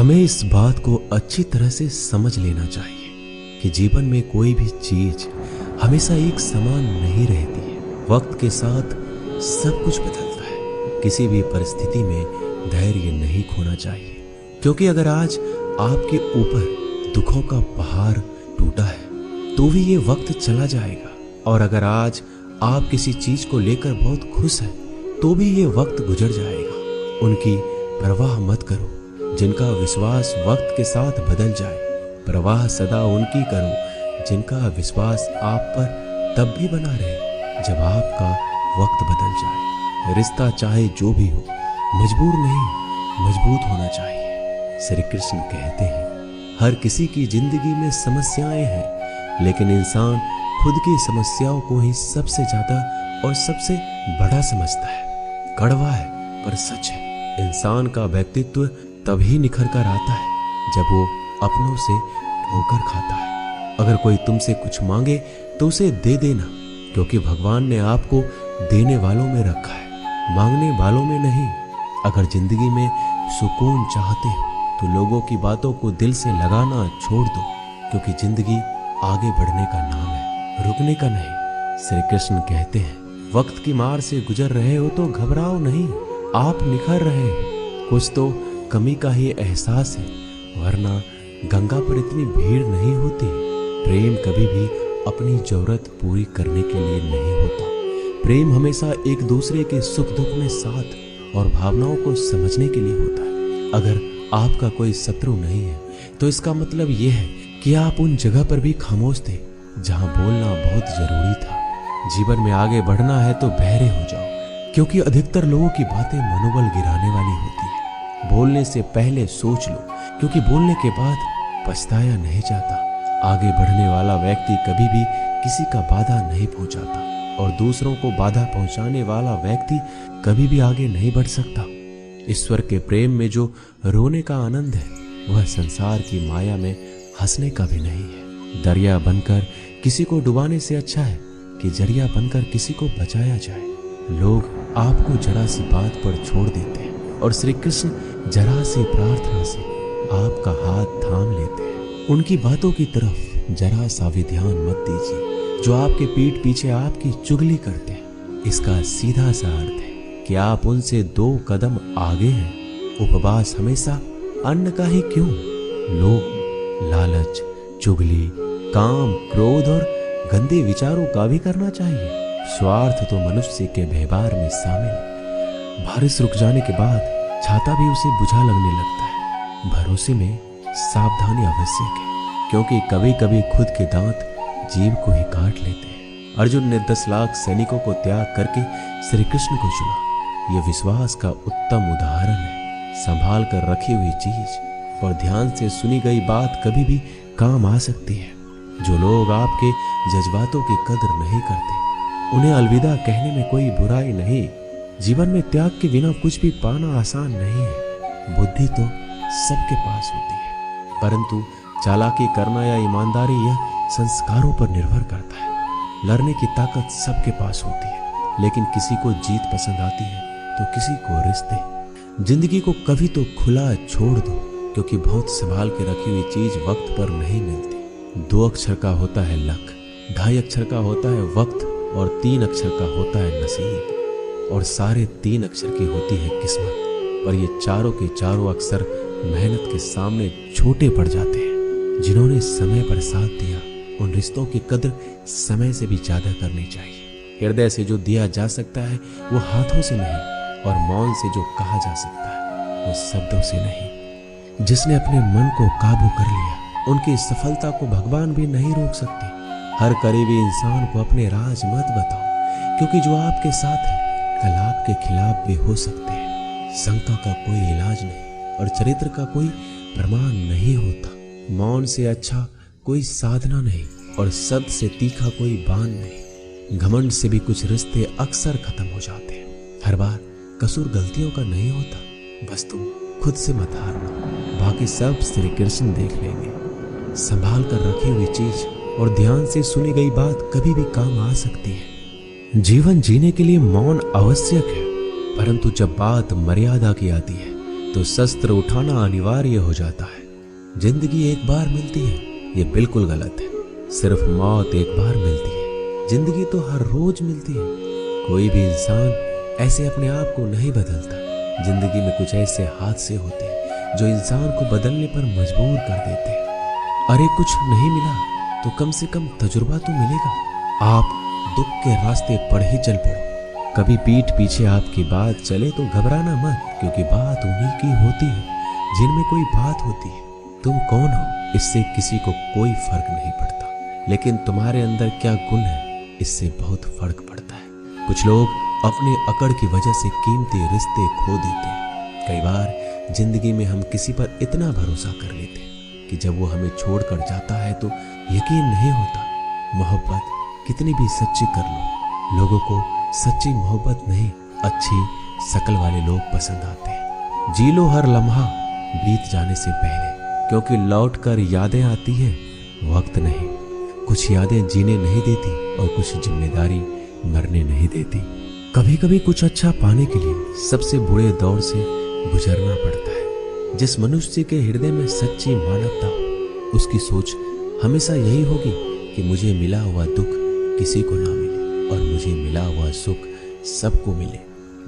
हमें इस बात को अच्छी तरह से समझ लेना चाहिए कि जीवन में कोई भी चीज हमेशा एक समान नहीं रहती है। वक्त के साथ सब कुछ बदलता है। किसी भी परिस्थिति में धैर्य नहीं खोना चाहिए, क्योंकि अगर आज आपके ऊपर दुखों का पहाड़ टूटा है तो भी ये वक्त चला जाएगा, और अगर आज आप किसी चीज को लेकर बहुत खुश हैं तो भी ये वक्त गुजर जाएगा। उनकी परवाह मत करो जिनका विश्वास वक्त के साथ बदल जाए। परवाह सदा उनकी करो जिनका विश्वास आप पर तब भी बना रहे जब आपका वक्त बदल जाए। रिश्ता चाहे जो भी हो, मजबूर नहीं मजबूत होना चाहिए। श्री कृष्ण कहते हैं, हर किसी की जिंदगी में समस्याएं हैं, लेकिन इंसान खुद की समस्याओं को ही सबसे ज्यादा और सबसे बड़ा समझता है। कड़वा है पर सच है। इंसान का व्यक्तित्व तभी निखर कर आता है जब वो अपनों से ठोकर खाता है। अगर कोई तुमसे कुछ मांगे तो उसे दे देना, क्योंकि भगवान ने आपको देने वालों में रखा है, मांगने वालों में नहीं। अगर जिंदगी में सुकून चाहते हो तो लोगों की बातों को दिल से लगाना छोड़ दो, क्योंकि जिंदगी आगे बढ़ने का नाम है, रुकने का नहीं। श्री कृष्ण कहते हैं, वक्त की मार से गुजर रहे हो तो घबराओ नहीं, आप निखर रहे हो। कुछ तो कमी का ही एहसास है, वरना गंगा पर इतनी भीड़ नहीं होती। प्रेम कभी भी अपनी जरूरत पूरी करने के लिए नहीं होता। प्रेम हमेशा एक दूसरे के सुख दुख में साथ और भावनाओं को समझने के लिए होता है। अगर आपका कोई शत्रु नहीं है तो इसका मतलब यह है कि आप उन जगह पर भी खामोश थे जहां बोलना बहुत जरूरी था। जीवन में आगे बढ़ना है तो बहरे हो जाओ, क्योंकि अधिकतर लोगों की बातें मनोबल गिराने वाली होती है। बोलने से पहले सोच लो, क्योंकि बोलने के बाद पछताया नहीं जाता। आगे बढ़ने वाला व्यक्ति कभी भी किसी का बाधा नहीं पहुंचाता, और दूसरों को बाधा पहुंचाने वाला व्यक्ति कभी भी आगे नहीं बढ़ सकता। ईश्वर के प्रेम में जो रोने का आनंद है, वह संसार की माया में हंसने का भी नहीं है। दरिया बनकर किसी को डुबाने से अच्छा है कि जरिया बनकर किसी को बचाया जाए। लोग आपको जरा सी बात पर छोड़ देते हैं, और श्री कृष्ण जरा सी प्रार्थना से आपका हाथ थाम लेते हैं। उनकी बातों की तरफ जरा सा भी ध्यान मत दीजिए जो आपके पीठ पीछे आपकी चुगली करते हैं। इसका सीधा सा अर्थ है कि आप उनसे 2 कदम आगे हैं। उपवास हमेशा अन्न का ही क्यों, लोग लालच, चुगली, काम, क्रोध और गंदे विचारों का भी करना चाहिए। स्वार्थ तो मनुष्य के व्यवहार में शामिल है। बारिश रुक जाने के बाद छाता भी उसे बुझा लगने लगता है। भरोसे में सावधानी आवश्यक है, क्योंकि कभी कभी खुद के दांत जीभ को ही काट लेते हैं। अर्जुन ने 10 लाख सैनिकों को त्याग करके श्री कृष्ण को चुना। यह विश्वास का उत्तम उदाहरण है। संभाल कर रखी हुई चीज और ध्यान से सुनी गई बात कभी भी काम आ सकती है। जो लोग आपके जज्बातों की कदर नहीं करते, उन्हें अलविदा कहने में कोई बुराई नहीं। जीवन में त्याग के बिना कुछ भी पाना आसान नहीं है। बुद्धि तो सबके पास होती है, परंतु चालाकी करना या ईमानदारी यह संस्कारों पर निर्भर करता है। लड़ने की ताकत सबके पास होती है, लेकिन किसी को जीत पसंद आती है तो किसी को रिश्ते। जिंदगी को कभी तो खुला छोड़ दो, क्योंकि बहुत संभाल के रखी हुई चीज वक्त पर नहीं मिलती। 2 अक्षर का होता है लक, 2.5 अक्षर का होता है वक्त, और 3 अक्षर का होता है नसीब, और सारे 3 अक्षर की होती है किस्मत। पर ये चारों के चारों अक्षर मेहनत के सामने छोटे पड़ जाते हैं। जिन्होंने समय पर साथ दिया, उन रिश्तों की कदर समय से भी ज्यादा करनी चाहिए। हृदय से जो दिया जा सकता है वो हाथों से नहीं, और मौन से जो कहा जा सकता है वो शब्दों से नहीं। जिसने अपने मन को काबू कर लिया, उनकी सफलता को भगवान भी नहीं रोक सकते। हर करीबी इंसान को अपने राज मत बताओ, क्योंकि जो आपके साथ है कल आपके खिलाफ भी हो सकते हैं। शंका का कोई इलाज नहीं, और चरित्र का कोई प्रमाण नहीं होता। मौन से अच्छा कोई साधना नहीं, और शब्द से तीखा कोई बाण नहीं। घमंड से भी कुछ रिश्ते अक्सर खत्म हो जाते हैं। हर बार कसूर गलतियों का नहीं होता, बस तुम खुद से मत हारना, बाकी सब श्री कृष्ण देख लेंगे। संभाल कर रखी हुई चीज और ध्यान से सुनी गई बात कभी भी काम आ सकती है। जीवन जीने के लिए मौन आवश्यक है, परंतु जब बात मर्यादा की आती है तो शस्त्र उठाना अनिवार्य हो जाता है। जिंदगी एक बार मिलती है, ये बिल्कुल गलत है। सिर्फ मौत एक बार मिलती है, जिंदगी तो हर रोज मिलती है। कोई भी इंसान ऐसे अपने आप को नहीं बदलता। जिंदगी में कुछ ऐसे हादसे होते हैं जो इंसान को बदलने पर मजबूर कर देते हैं। अरे कुछ नहीं मिला तो कम से कम तजुर्बा तो मिलेगा। आप दुख के रास्ते पर ही चल पड़ो। कभी पीठ पीछे आपकी बात चले तो घबराना मत, क्योंकि बात उन्हीं की होती है जिनमें कोई बात होती है। तुम कौन हो इससे किसी को कोई फर्क नहीं पड़ता, लेकिन तुम्हारे अंदर क्या गुण है इससे बहुत फर्क पड़ता है। कुछ लोग अपने अकड़ की वजह से कीमती रिश्ते खो देते हैं। कई बार जिंदगी में हम किसी पर इतना भरोसा कर लेते हैं कि जब वो हमें छोड़कर जाता है तो यकीन नहीं होता। मोहब्बत कितनी भी सच्ची कर लो, लोगों को सच्ची मोहब्बत नहीं, अच्छी शक्ल वाले लोग पसंद आते हैं। जी लो हर लम्हा बीत जाने से पहले, क्योंकि लौट कर यादें आती हैं, वक्त नहीं। कुछ यादें जीने नहीं देती और कुछ जिम्मेदारी मरने नहीं देती। कभी कभी कुछ अच्छा पाने के लिए सबसे बुरे दौर से गुजरना पड़ता है। जिस मनुष्य के हृदय में सच्ची मानवता हो, उसकी सोच हमेशा यही होगी कि मुझे मिला हुआ दुख किसी को ना मिले और मुझे मिला हुआ सुख सबको मिले।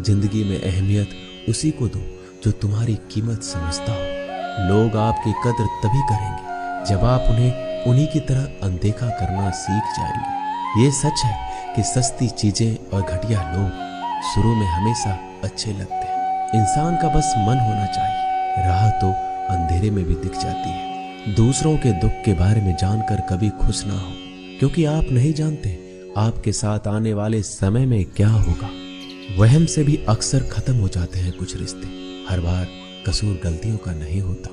जिंदगी में अहमियत उसी को दो जो तुम्हारी कीमत समझता हो। लोग आपकी कदर तभी करेंगे जब आप उन्हें उन्हीं की तरह अनदेखा करना सीख जाएंगे। ये सच है कि सस्ती चीजें और घटिया लोग शुरू में हमेशा अच्छे लगते हैं। इंसान का बस मन होना चाहिए, राह तो अंधेरे में भी दिख जाती है। दूसरों के दुख के बारे में जानकर कभी खुश ना हो, क्योंकि आप नहीं जानते आपके साथ आने वाले समय में क्या होगा। वहम से भी अक्सर खत्म हो जाते हैं कुछ रिश्ते। हर बार कसूर गलतियों का नहीं होता।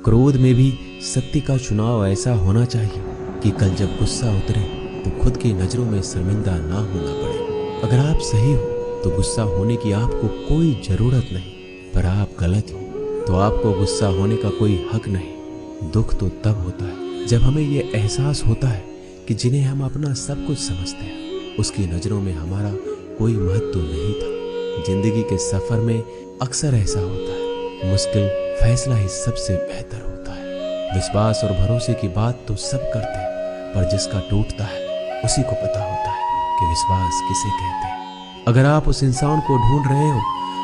क्रोध में भी सत्य का चुनाव ऐसा होना चाहिए कि कल जब गुस्सा उतरे तो खुद की नजरों में शर्मिंदा ना होना पड़े। अगर आप सही हो तो गुस्सा होने की आपको कोई जरूरत नहीं, पर आप गलत हो तो आपको गुस्सा होने का कोई हक नहीं। दुख तो तब होता है जब हमें ये एहसास होता है कि जिन्हें हम अपना सब कुछ समझते हैं उसकी नजरों में हमारा कोई महत्व नहीं था। जिंदगी के सफर में अक्सर ऐसा होता है, मुश्किल फैसला ही सबसे बेहतर होता है। विश्वास और भरोसे की बात तो सब करते हैं, पर जिसका टूटता है उसी को पता होता है कि विश्वास किसे कहते हैं। अगर आप उस इंसान को ढूंढ रहे हो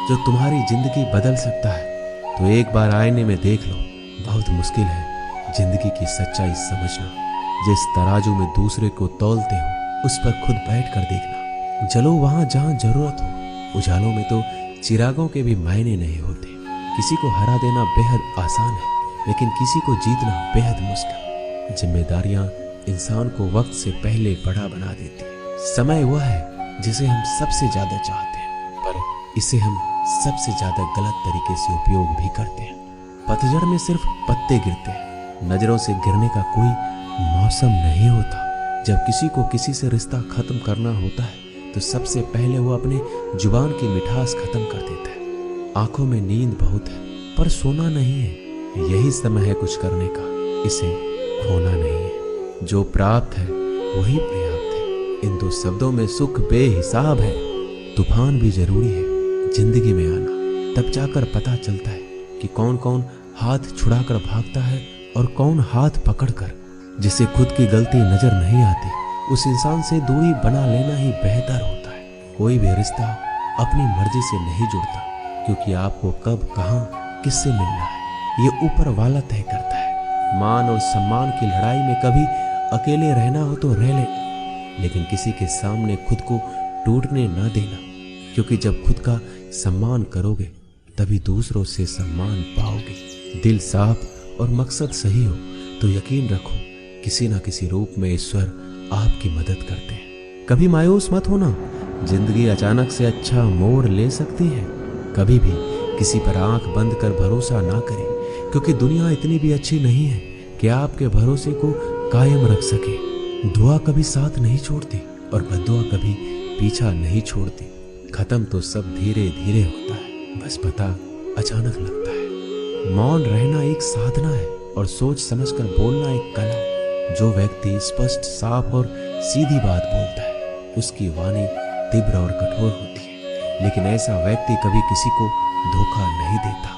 जो तुम्हारी जिंदगी बदल सकता है, तो एक बार आईने में देख लो। बहुत मुश्किल है जिंदगी की सच्चाई समझना। जिस तराजू में दूसरे को तौलते हो उस पर खुद बैठ कर देखना। चलो वहां जहां जरूरत हो। उजालों में तो चिरागों के भी मायने नहीं होते। किसी को हरा देना बेहद आसान है, लेकिन किसी को जीतना बेहद मुश्किल। जिम्मेदारियां इंसान को वक्त से पहले बड़ा बना देती है। समय वह है जिसे हम सबसे ज्यादा चाहते हैं, पर इसे हम सबसे ज्यादा गलत तरीके से उपयोग भी करते हैं। पतझड़ में सिर्फ पत्ते गिरते हैं, नजरों से गिरने का कोई मौसम नहीं होता। जब किसी को किसी से रिश्ता खत्म करना होता है तो सबसे पहले वो अपने जुबान की मिठास खत्म कर देता है। आंखों में नींद बहुत है पर सोना नहीं है। यही समय है कुछ करने का, इसे खोना नहीं है। जो प्राप्त है वही पर्याप्त है। इन दो शब्दों में सुख बेहिसाब है। तूफान भी जरूरी है जिंदगी में आना, तब जाकर पता चलता है कि कौन कौन हाथ छुड़ाकर भागता है और कौन हाथ पकड़कर। जिसे खुद की गलती नजर नहीं आती उस इंसान से दूरी बना लेना ही बेहतर होता है। कोई भी रिश्ता अपनी मर्जी से नहीं जुड़ता, क्योंकि आपको कब कहां किससे मिलना है ये ऊपर वाला तय करता है। मान और सम्मान की लड़ाई में कभी अकेले रहना हो तो रह लेना, लेकिन किसी के सामने खुद को टूटने ना देना, क्योंकि जब खुद का सम्मान करोगे तभी दूसरों से सम्मान पाओगे। दिल साफ और मकसद सही हो तो यकीन रखो किसी ना किसी रूप में ईश्वर आपकी मदद करते हैं। कभी मायूस मत होना, जिंदगी अचानक से अच्छा मोड़ ले सकती है। कभी भी किसी पर आंख बंद कर भरोसा ना करें, क्योंकि दुनिया इतनी भी अच्छी नहीं है कि आपके भरोसे को कायम रख सके। दुआ कभी साथ नहीं छोड़ती और बद्दुआ कभी पीछा नहीं छोड़ती। खत्म तो सब धीरे धीरे होता है, बस पता अचानक लगता है। मौन रहना एक साधना है और सोच समझकर बोलना एक कला। जो व्यक्ति स्पष्ट, साफ और सीधी बात बोलता है उसकी वाणी तीव्र और कठोर होती है, लेकिन ऐसा व्यक्ति कभी किसी को धोखा नहीं देता।